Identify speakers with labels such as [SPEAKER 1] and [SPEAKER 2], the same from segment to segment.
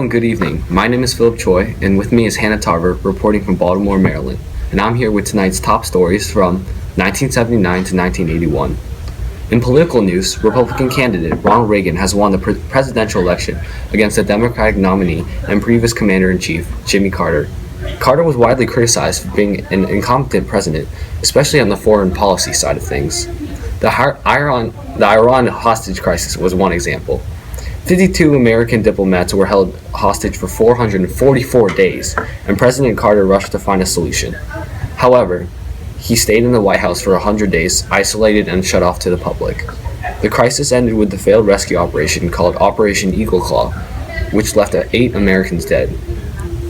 [SPEAKER 1] and good evening. My name is Philip Choi, and with me is Hannah Tarver, reporting from Baltimore, Maryland. And I'm here with tonight's top stories from 1979 to 1981. In political news, Republican candidate Ronald Reagan has won the presidential election against the Democratic nominee and previous Commander-in-Chief, Jimmy Carter. Carter was widely criticized for being an incompetent president, especially on the foreign policy side of things. The Iran hostage crisis was one example. 52 American diplomats were held hostage for 444 days, and President Carter rushed to find a solution. However, he stayed in the White House for 100 days, isolated and shut off to the public. The crisis ended with the failed rescue operation called Operation Eagle Claw, which left 8 Americans dead.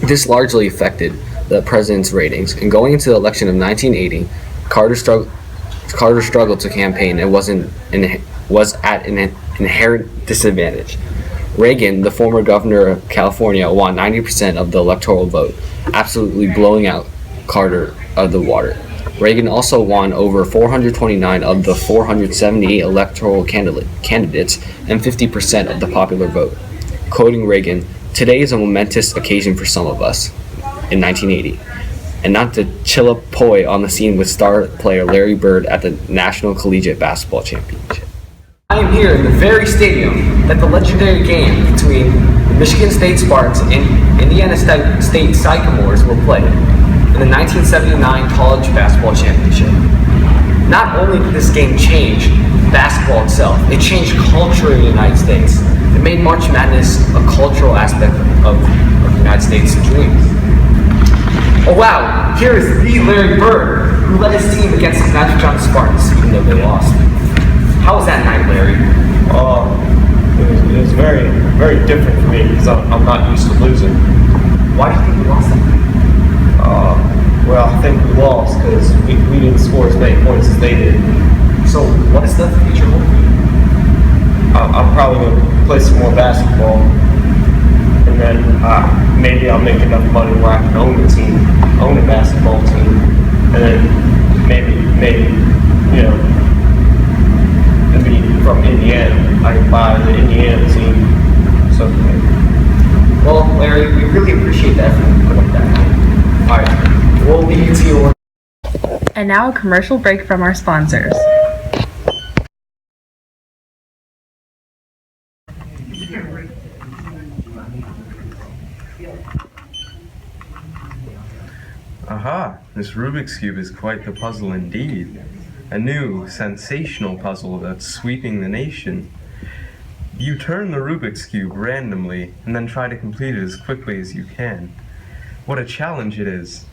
[SPEAKER 1] This largely affected the president's ratings, and going into the election of 1980, Carter struggled to campaign and was at an inherent disadvantage. Reagan, the former governor of California, won 90% of the electoral vote, absolutely blowing out Carter of the water. Reagan also won over 429 of the 478 electoral candidates and 50% of the popular vote. Quoting Reagan, "Today is a momentous occasion for some of us," in 1980, and not to chill a poi on the scene with star player Larry Bird at the National Collegiate Basketball Championship. I am here in the very stadium that the legendary game between the Michigan State Spartans and Indiana State Sycamores were played in the 1979 College Basketball Championship. Not only did this game change basketball itself, it changed culture in the United States. It made March Madness a cultural aspect of the United States' dreams. Oh wow, here is the Larry Bird, who led his team against the Magic Johnson Spartans, even though they lost. How was that night, Larry?
[SPEAKER 2] It was very, very different for me because I'm not used to losing.
[SPEAKER 1] Why do you think we lost that night?
[SPEAKER 2] Well, I think we lost because we didn't score as many points as they did.
[SPEAKER 1] So, what is the future hold for you?
[SPEAKER 2] I'm probably going to play some more basketball, and then maybe I'll make enough money where I can own a basketball team, and then maybe from Indiana, I can buy the Indiana team, something like that.
[SPEAKER 1] Well, Larry, we really appreciate the effort you put up that night. Alright, we'll leave you to your work.
[SPEAKER 3] And now a commercial break from our sponsors.
[SPEAKER 4] Aha! This Rubik's Cube is quite the puzzle indeed. A new, sensational puzzle that's sweeping the nation. You turn the Rubik's Cube randomly, and then try to complete it as quickly as you can. What a challenge it is!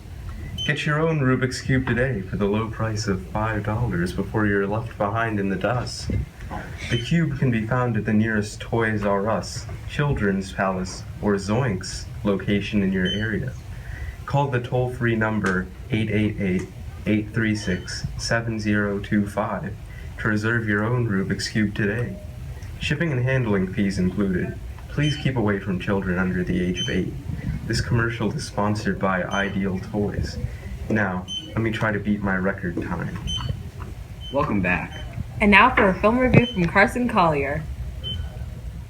[SPEAKER 4] Get your own Rubik's Cube today for the low price of $5 before you're left behind in the dust. The cube can be found at the nearest Toys R Us, Children's Palace, or Zoinks location in your area. Call the toll-free number 888-836-7025 to reserve your own Rubik's Cube today. Shipping and handling fees included. Please keep away from children under the age of 8. This commercial is sponsored by Ideal Toys. Now, let me try to beat my record time.
[SPEAKER 1] Welcome back.
[SPEAKER 3] And now for a film review from Carson Collier.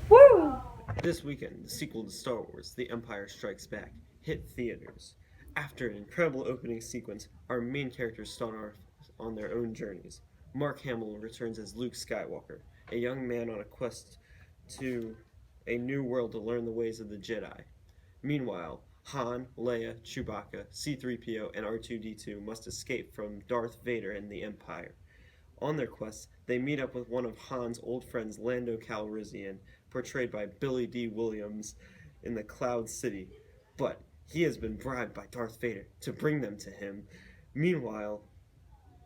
[SPEAKER 3] Woo!
[SPEAKER 5] This weekend, the sequel to Star Wars, The Empire Strikes Back, hit theaters. After an incredible opening sequence, our main characters start off on their own journeys. Mark Hamill returns as Luke Skywalker, a young man on a quest to a new world to learn the ways of the Jedi. Meanwhile, Han, Leia, Chewbacca, C-3PO, and R2-D2 must escape from Darth Vader and the Empire. On their quest, they meet up with one of Han's old friends, Lando Calrissian, portrayed by Billy D. Williams in the Cloud City. But he has been bribed by Darth Vader to bring them to him. Meanwhile,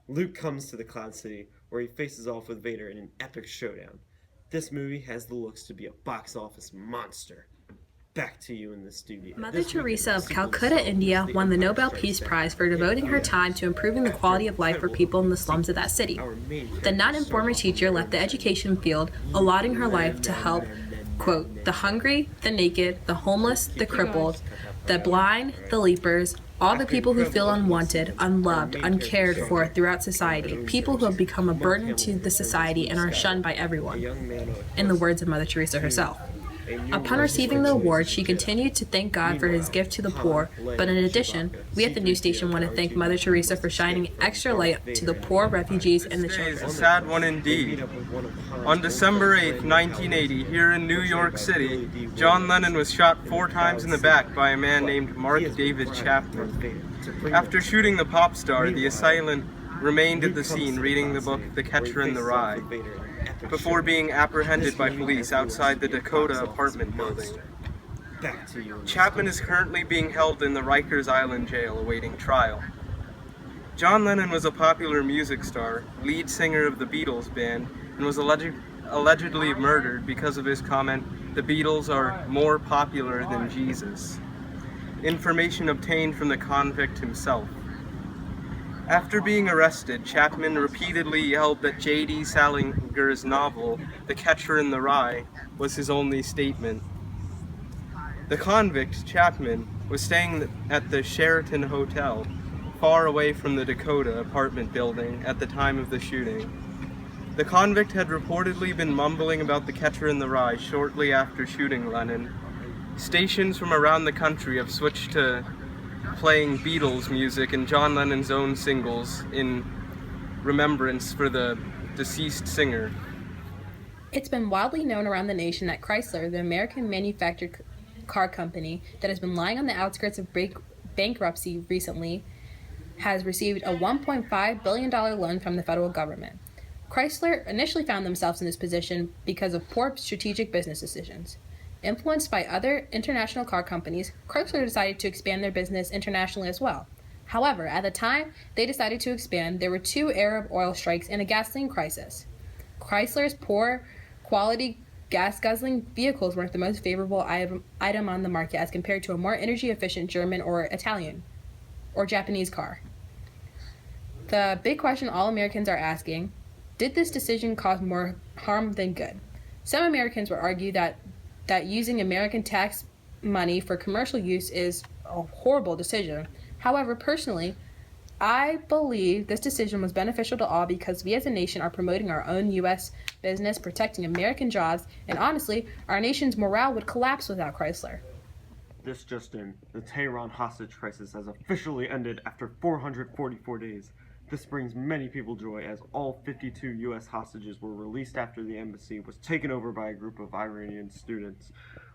[SPEAKER 5] Luke comes to the Cloud City, where he faces off with Vader in an epic showdown. This movie has the looks to be a box office monster. Back to you in the studio.
[SPEAKER 3] Mother Teresa of Calcutta, India, won the Nobel Peace Prize for devoting her time to improving the quality of life for people in the slums of that city. The nun and former teacher left the education field, allotting her life to help, quote, the hungry, the naked, the homeless, the crippled, the blind, the leapers, all the people who feel unwanted, unloved, uncared for throughout society, people who have become a burden to the society and are shunned by everyone, in the words of Mother Teresa herself. Upon receiving the award, she continued to thank God for his gift to the poor, but in addition, we at the news station want to thank Mother Teresa for shining extra light to the poor, refugees, and the
[SPEAKER 4] Today is a
[SPEAKER 3] children.
[SPEAKER 4] sad one indeed. On December 8th, 1980, here in New York City, John Lennon was shot 4 times in the back by a man named Mark David Chapman. After shooting the pop star, the assailant remained at the scene reading the book The Catcher in the Rye, before being apprehended by police outside the Dakota apartment building. Chapman is currently being held in the Rikers Island jail awaiting trial. John Lennon was a popular music star, lead singer of the Beatles band, and was allegedly murdered because of his comment, "The Beatles are more popular than Jesus." Information obtained from the convict himself. After being arrested, Chapman repeatedly yelled that J.D. Salinger's novel, The Catcher in the Rye, was his only statement. The convict, Chapman, was staying at the Sheraton Hotel, far away from the Dakota apartment building at the time of the shooting. The convict had reportedly been mumbling about The Catcher in the Rye shortly after shooting Lennon. Stations from around the country have switched to playing Beatles music and John Lennon's own singles in remembrance for the deceased singer.
[SPEAKER 3] It's been widely known around the nation that Chrysler, the American manufactured car company that has been lying on the outskirts of bankruptcy recently, has received a $1.5 billion loan from the federal government. Chrysler initially found themselves in this position because of poor strategic business decisions. Influenced by other international car companies, Chrysler decided to expand their business internationally as well. However, at the time they decided to expand, there were 2 Arab oil strikes and a gasoline crisis. Chrysler's poor quality gas-guzzling vehicles weren't the most favorable item on the market as compared to a more energy-efficient German or Italian or Japanese car. The big question all Americans are asking, did this decision cause more harm than good? Some Americans would argue that using American tax money for commercial use is a horrible decision. However, personally, I believe this decision was beneficial to all because we as a nation are promoting our own U.S. business, protecting American jobs, and honestly, our nation's morale would collapse without Chrysler.
[SPEAKER 5] This just in, the Tehran hostage crisis has officially ended after 444 days. This brings many people joy as all 52 U.S. hostages were released after the embassy was taken over by a group of Iranian students.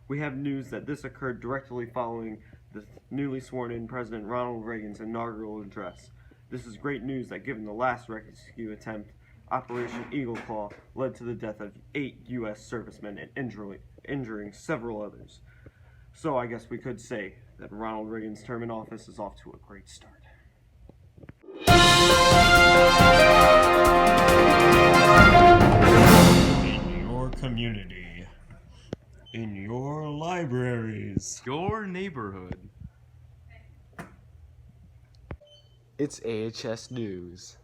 [SPEAKER 5] We have news that this occurred directly following the newly sworn-in President Ronald Reagan's inaugural address. This is great news that given the last rescue attempt, Operation Eagle Claw led to the death of 8 U.S. servicemen and injuring several others. So I guess we could say that Ronald Reagan's term in office is off to a great start.
[SPEAKER 6] In your community, in your libraries,
[SPEAKER 4] Your neighborhood.
[SPEAKER 7] It's AHS News.